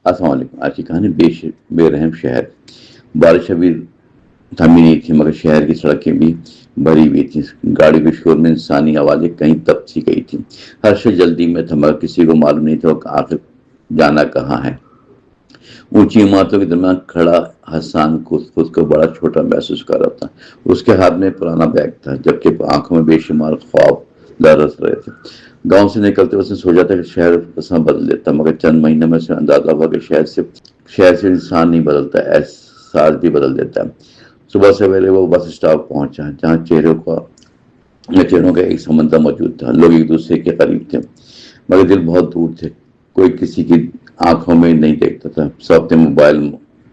السلام علیکم. آج کی کہانی بے رحم شہر. بارش ابھی تھمی نہیں تھی مگر شہر کی سڑکیں بھی بھری ہوئی تھی. گاڑی کے شور میں انسانی آوازیں کہیں دب سی گئی تھی. ہر شخص جلدی میں تھا مگر کسی کو معلوم نہیں تھا آخر جانا کہاں ہے. اونچی عمارتوں کے درمیان کھڑا حسان خود کو بڑا چھوٹا محسوس کر رہا تھا. اس کے ہاتھ میں پرانا بیگ تھا جبکہ آنکھوں میں بے شمار خواب لرز رہے تھے. گاؤں سے نکلتے اس نے سوچا تھا کہ شہر کیسا بدل دیتا مگر چند مہینے میں اسے اندازہ ہوا کہ شہر سے انسان نہیں بدلتا، احساس بھی بدل دیتا ہے. صبح سویرے وہ بس اسٹاپ پہنچا جہاں چہروں کا ایک سمندر موجود تھا. لوگ ایک دوسرے کے قریب تھے مگر دل بہت دور تھے. کوئی کسی کی آنکھوں میں نہیں دیکھتا تھا. سب اپنے موبائل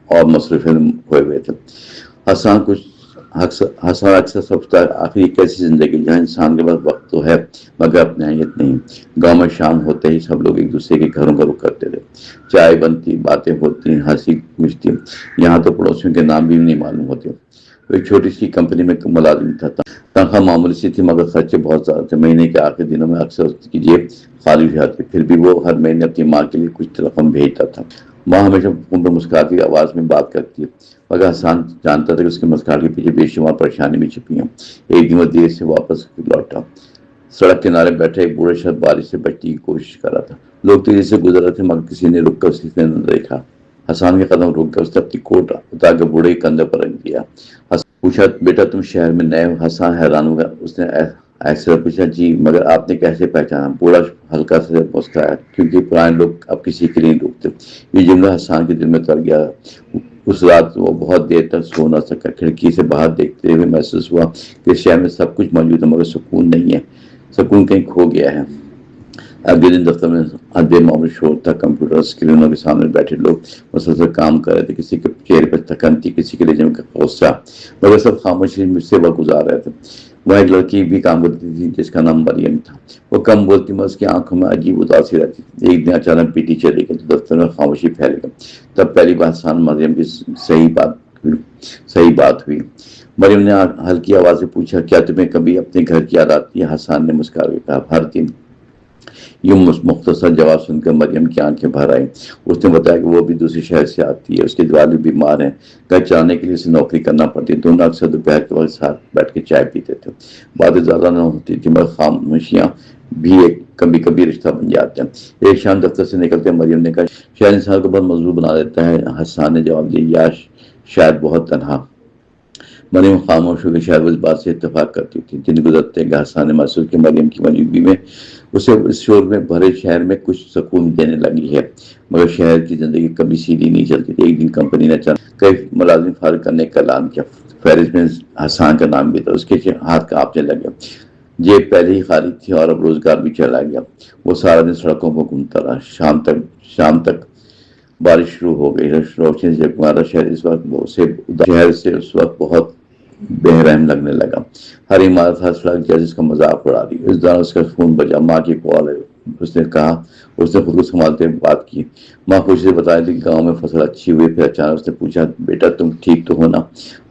اور مصروف ہوئے تھے. حسان اکثر سوچتا ہے آخر ایک ایسی زندگی جہاں انسان کے پاس وقت تو ہے مگر اپنی اہمیت نہیں. گاؤں میں شام ہوتے ہی سب لوگ ایک دوسرے کے گھروں کا رخ کرتے تھے. چائے بنتی، باتیں ہوتی، ہنسی گزرتی. یہاں تو پڑوسیوں کے نام بھی نہیں معلوم ہوتے. وہ ایک چھوٹی سی کمپنی میں ملازم تھا. تنخواہ معمولی سی تھی مگر خرچے بہت زیادہ تھے. مہینے کے آخری دنوں میں اکثر اس کی جیب خالی ہو جاتی. پھر بھی وہ ہر مہینے اپنی ماں کے لیے کچھ رقم بھیجتا تھا. ماں ہمیشہ فون پر مسکراتی آواز میں بات کرتی ہے مگر حسان جانتا تھا کہ اس کے مسکراہٹ کے پیچھے بے شمار پریشانی بھی چھپی ہیں. ایک دن وہ دیر سے واپس لوٹا. سڑک کنارے بیٹھے ایک بوڑھے شخص بارش سے بچنے کی کوشش کر رہا تھا. لوگ تیزی سے گزر رہے تھے مگر کسی نے رک کر اسے نہ دیکھا. حسان کے قدم رک گئے. اس نے اپنی کوٹ اتار کر بوڑھے کے کندھے پر رکھ دیا. پوچھا بیٹا تم شہر میں نئے ہو؟ حسان حیران ہو گیا. اس نے ایسے پوچھا جی مگر آپ نے کیسے پہچانا؟ بوڑھا ہلکا سے مسکرایا کیونکہ پرانے لوگ اب کسی کے لیے رکتے. یہ جملہ حسان کے دل میں اتر گیا. اس رات وہ بہت دیر تک سو نہ سکا. کھڑکی سے باہر دیکھتے ہوئے محسوس ہوا کہ شہر میں سب کچھ موجود ہے مگر سکون نہیں ہے. سکون کہیں کھو گیا ہے. اگلے دن دفتر میں ادھے معمولی شور تھا. کمپیوٹر اسکرینوں کے سامنے بیٹھے لوگ مسلسل کام کر رہے تھے. کسی کے چہرے پر تھکن تھی، کسی کے لہجے کا غصہ مگر سب خاموشی سے وقت گزار رہے تھے. وہاں ایک لڑکی بھی کام کرتی تھی جس کا نام مریم تھا. وہ کم بولتی مگر اس کی آنکھوں میں عجیب اداسی رہتی تھی. ایک دن اچانک پیٹی چلی گئی تو دفتر میں خاموشی پھیل گئی. تب پہلی بار حسان مریم کی صحیح بات ہوئی. مریم نے ہلکی آواز سے پوچھا کیا تمہیں کبھی اپنے گھر کی یاد آتی ہے؟ حسان نے مسکرا کے کہا ہر دن. یہ مختصر جواب سن کر مریم کی آنکھیں بھر آئیں. اس نے بتایا کہ وہ بھی دوسرے شہر سے آتی ہے. اس کے والد بیمار ہیں. گھر چلانے کے لیے اسے نوکری کرنا پڑتی. دونوں اکثر دوپہر کے وقت ساتھ بیٹھ کے چائے پیتے تھے. باتیں زیادہ نہ ہوتی تھی مگر خاموشیاں بھی ایک کبھی کبھی رشتہ بن جاتے ہیں. ایک شام دفتر سے نکلتے مریم نے کہا شہر انسان کو بہت مضبوط بنا دیتا ہے. حسان نے جواب دیا یا شاید بہت تنہا. مریم خاموش ہو گئی. شاید وہ اس بات سے اتفاق کرتی تھی. دن گزرتے گئے. حسان نے محسوس کیا مریم کی موجودگی میں اسے اس شور میں بھرے شہر میں کچھ سکون دینے لگی ہے. مگر شہر کی زندگی کبھی سیدھی نہیں چلتی تھی. ایک دن کمپنی نے کئی ملازم فارغ کرنے کا اعلان کیا. فہرست میں حسان کا نام بھی تھا. اس کے ہاتھ کانپنے لگے. جیب پہلے ہی خالی تھی اور اب روزگار بھی چلا گیا. وہ سارا دن سڑکوں پر گھومتا رہا. شام تک بارش شروع ہو گئی. روشنی سے جگمگا شہر اس وقت بہت بے رحم لگنے لگا. ہر عمارت، ہر سڑک جیسے اس کا مذاق اڑا رہی. اس دوران اس کا فون بجا. ماں کی کال ہے. اس نے خود کو سنبھالتے ہوئے بات کی. ماں خوشی سے بتا رہی تھی کہ گاؤں میں فصل اچھی ہوئی. پھر اچانک اس نے پوچھا بیٹا تم ٹھیک تو ہو نا؟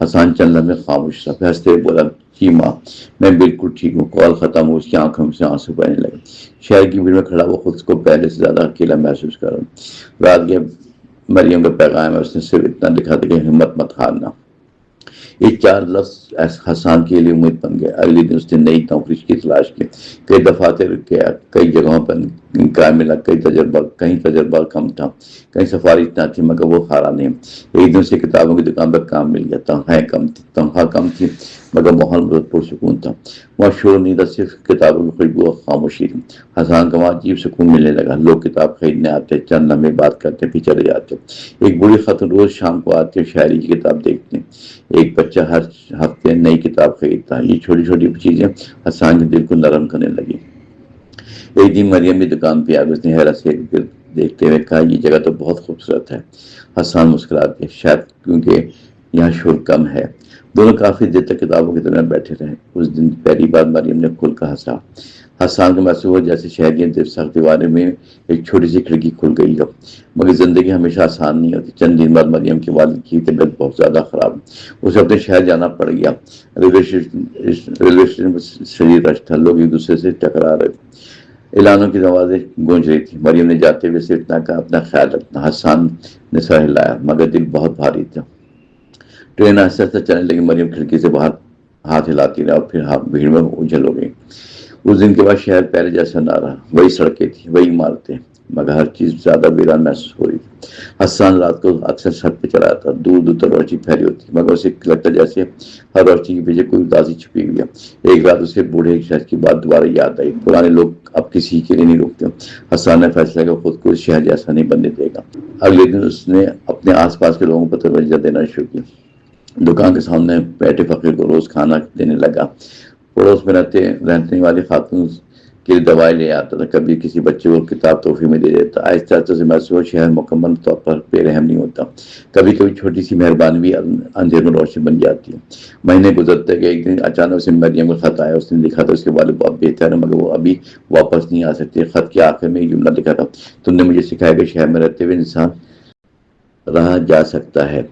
حسان چند لمحے خاموش تھا. پھر ہنستے ہوئے بولا جی ماں میں بالکل ٹھیک ہوں. کال ختم ہو اس کی آنکھوں میں سے آنسو بہنے لگے. شہر کی بھیڑ میں کھڑا وہ خود کو پہلے سے زیادہ اکیلا محسوس کر رہا. رات کے مریم کا پیغام ہے. اس نے صرف اتنا لکھا تھا کہ ہمت مت ہارنا. یہ 4 لفظ حسان کے لیے امید بن گئے. اگلے دن اس نے نئی نوکری کی تلاش کی. کئی دفاتر کیا. کئی جگہوں پر کام ملا. کہیں تجربہ کم تھا. کہیں سفارش نہ تھی مگر وہ ہارا نہیں. ایک دن سے کتابوں کی دکان پر کام مل گیا. تنخواہ کم تھی مگر ماحول پرسکون تھا. وہاں شور نہیں تھا. صرف کتابوں کی خوشبو اور خاموشی تھی. حسان کا وہاں عجیب سکون ملنے لگا. لوگ کتاب خریدنے آتے. چند لمحے بات کرتے پھر چلے جاتے. ایک بوڑھی خاتون روز شام کو آتے شاعری کی کتاب دیکھتے. ایک بچہ ہر ہفتے نئی کتاب خریدتا. یہ چھوٹی چھوٹی چیزیں حسان کے دل کو نرم کرنے لگی. ایک دن مریم بھی دکان پہ آ گئی. اس نے حیرت سے دیکھتے ہوئے کہا یہ جگہ تو بہت خوبصورت ہے. حسان مسکرا دیا شاید کیونکہ یہاں شور کم ہے. دونوں کافی دیر تک کتابوں کے درمیان بیٹھے رہے. اس دن پہلی بار مریم نے کھل کر ہنسا. حسان کو محسوس ہوا جیسے شہر کی سخت دیواروں میں ایک چھوٹی سی کھڑکی کھل گئی ہو. مگر زندگی ہمیشہ آسان نہیں ہوتی. چند دن بعد مریم کے والد کی طبیعت بہت زیادہ خراب. اسے اپنے شہر جانا پڑ گیا. ریلوے اسٹیشن پر شدید رش تھا. لوگ ایک دوسرے سے ٹکرا رہے تھے. اعلانوں کی آوازیں گونج رہی تھی. مریم نے جاتے ہوئے صرف اتنا کہا اپنا خیال رکھنا. حسان نے سر ہلایا مگر دل بہت بھاری تھا. ٹرین آہستہ آہستہ چلنے لگی. مریم کھڑکی سے باہر ہاتھ ہلاتی رہا اور پھر بھیڑ میں اجھل ہو گئی. اس دن کے بعد شہر پہلے جیسا نہ رہا. وہی سڑکیں تھیں, وہی عمارتیں, مگر ہر چیز زیادہ ویران محسوس ہو رہی تھی. حسان رات کو اکثر چھت پہ چلا جاتا. دور دور تک روشنی پھیلی ہوتی مگر اسے لگتا جیسے ہر روشنی کے پیچھے کوئی اداسی چھپی ہوئی ہے. ایک رات اسے بوڑھے شہر کی بات دوبارہ یاد آئی. پرانے لوگ اب کسی کے لیے نہیں رکتے. حسان نے فیصلہ کیا خود کو اس شہر جیسا نہیں بننے دے گا. اگلے دن اس نے اپنے آس پاس کے لوگوں پر توجہ دینا شروع کی. دکان کے سامنے بیٹھے فقیر کو روز کھانا دینے لگا. پڑوس میں رہنے والی خاتون کے لیے دوائی لے آتا تھا. کبھی کسی بچے کو کتاب تحفے میں دے دیتا. آہستہ آہستہ سے محسوس شہر مکمل طور پر بے رحم نہیں ہوتا. کبھی کبھی چھوٹی سی مہربانی بھی اندھیر میں روشنی بن جاتی ہے. مہینے گزرتے گئے. ایک دن اچانک سے مریم کا خط آیا. اس نے لکھا تھا اس کے والد بہت بہتر ہے مگر وہ ابھی واپس نہیں آ سکتے. خط کے آخر میں ایک جملہ لکھا تھا, تم نے مجھے سکھایا کہ شہر میں رہتے ہوئے انسان رہا جا سکتا ہے.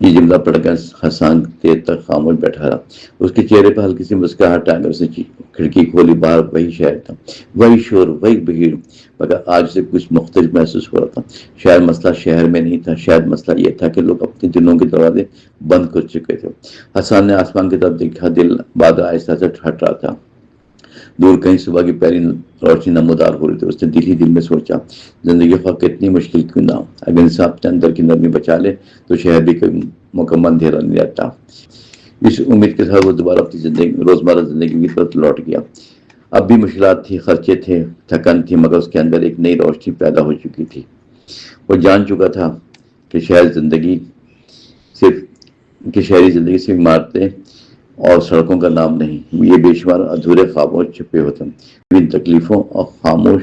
یہ جملہ پڑھ کر حسان دیر تک خاموش بیٹھا رہا. اس کے چہرے پر ہلکی سی مسکراہٹ آ گئی. اس نے کھڑکی کھولی. باہر وہی شہر تھا, وہی شور, وہی بھیڑ, مگر آج سے کچھ مختلف محسوس ہو رہا تھا. شاید مسئلہ شہر میں نہیں تھا. شاید مسئلہ یہ تھا کہ لوگ اپنے دلوں کے دروازے بند کر چکے تھے. حسان نے آسمان کی طرف دیکھا. دل بادل آہستہ سے ہٹ رہا تھا. دور کہیں صبح کی پہلی روشنی نمودار ہو رہی تھی. اس نے دل ہی دل میں سوچا زندگی خواہ کتنی مشکل کیوں نہ ہو, اگر انسان اپنے اندر کی نرمی بچا لے تو شہر بھی کوئی مکمل اندھیرا نہیں رہتا. اس امید کے ساتھ وہ دوبارہ اپنی روزمرہ زندگی کی طرف لوٹ گیا. اب بھی مشکلات تھی, خرچے تھے, تھکن تھی, مگر اس کے اندر ایک نئی روشنی پیدا ہو چکی تھی. وہ جان چکا تھا کہ شہری زندگی صرف عمارتیں اور سڑکوں کا نام نہیں, یہ بے شمار ادھورے خوابوں چھپے ہوتے ہیں. ان تکلیفوں اور خاموش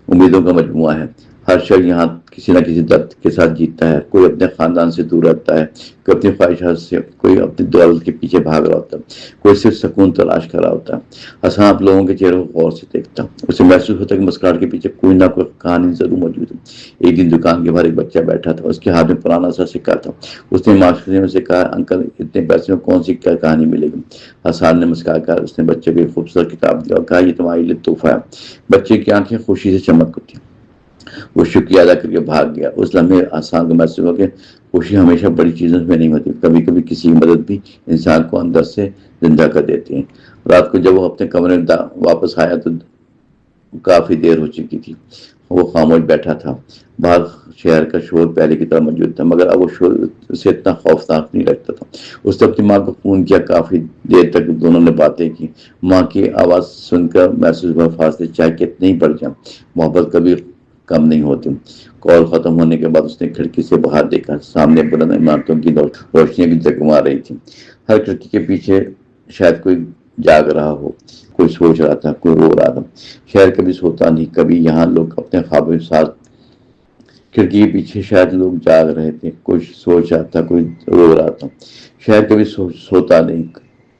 امیدوں کا مجموعہ ہے. ہر شخص یہاں کسی نہ کسی درد کے ساتھ جیتتا ہے. کوئی اپنے خاندان سے دور رہتا ہے, کوئی اپنی خواہشات سے, کوئی اپنی دولت کے پیچھے بھاگ رہا ہوتا ہے, کوئی صرف سکون تلاش کر رہا ہوتا ہے. حسان آپ لوگوں کے چہروں کو غور سے دیکھتا. اسے محسوس ہوتا کہ مسکراہٹ کے پیچھے کوئی نہ کوئی کہانی ضرور موجود ہے. ایک دن دکان کے باہر ایک بچہ بیٹھا تھا. اس کے ہاتھ میں پرانا سا سکہ تھا. اس نے معاشرے میں سے کہا, انکل اتنے پیسے میں کون سی کہانی ملے گی؟ حسان نے مسکرا کر اس نے بچے کو ایک خوبصورت کتاب دیا اور کہا یہ تمہارے لیے تحفہ ہے. بچے کی آنکھیں خوشی سے چمک اٹھی. وہ شکریہ ادا کر کے بھاگ گیا. اس لمحے حسان کو محسوس ہوا کہ خوشی ہمیشہ بڑی چیزوں میں نہیں ہوتی. کبھی کبھی کسی کی مدد بھی انسان کو اندر سے زندہ کر دیتی ہے. رات کو جب وہ اپنے کمرے میں واپس آیا تو کافی دیر ہو چکی تھی. وہ خاموش بیٹھا تھا. باہر شہر کا شور پہلے کی طرح موجود تھا مگر اب وہ شور اسے اتنا خوفناک نہیں لگتا تھا. اس نے اپنی ماں کو فون کیا. کافی دیر تک دونوں نے باتیں کی. ماں کی آواز سن کر محسوس ہوا فاصلے چاہے کتنے ہی بڑھ جائیں محبت کبھی کم نہیں ہوتی. کال ختم ہونے کے بعد اس نے کھڑکی سے باہر دیکھا. سامنے بلند عمارتوں کی روشنیاں بھی جگمگا رہی تھیں. ہر کھڑکی کے پیچھے شاید کوئی جاگ رہا ہو, کوئی سوچ رہا تھا, کوئی رو رہا تھا. شہر کبھی سوتا نہیں. کبھی یہاں لوگ اپنے خوابوں کے ساتھ کھڑکی کے پیچھے شاید لوگ جاگ رہے تھے. کوئی سوچ رہا تھا, کوئی رو رہا تھا. شہر کبھی سوتا نہیں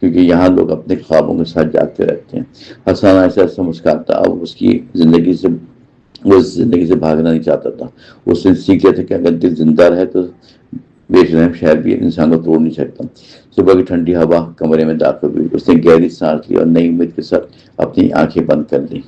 کیونکہ یہاں لوگ اپنے خوابوں کے ساتھ جاگتے رہتے ہیں. حسان ایسا ایسا مسکراتا. اب اس زندگی سے بھاگنا نہیں چاہتا تھا. اس نے سیکھ لیا تھا کہ اگر دل زندہ رہے تو بے رحم شہر بھی انسان کو توڑ نہیں سکتا. صبح کی ٹھنڈی ہوا کمرے میں داخل ہوئی. اس نے گہری سانس لی اور نئی امید کے ساتھ اپنی آنکھیں بند کر لی.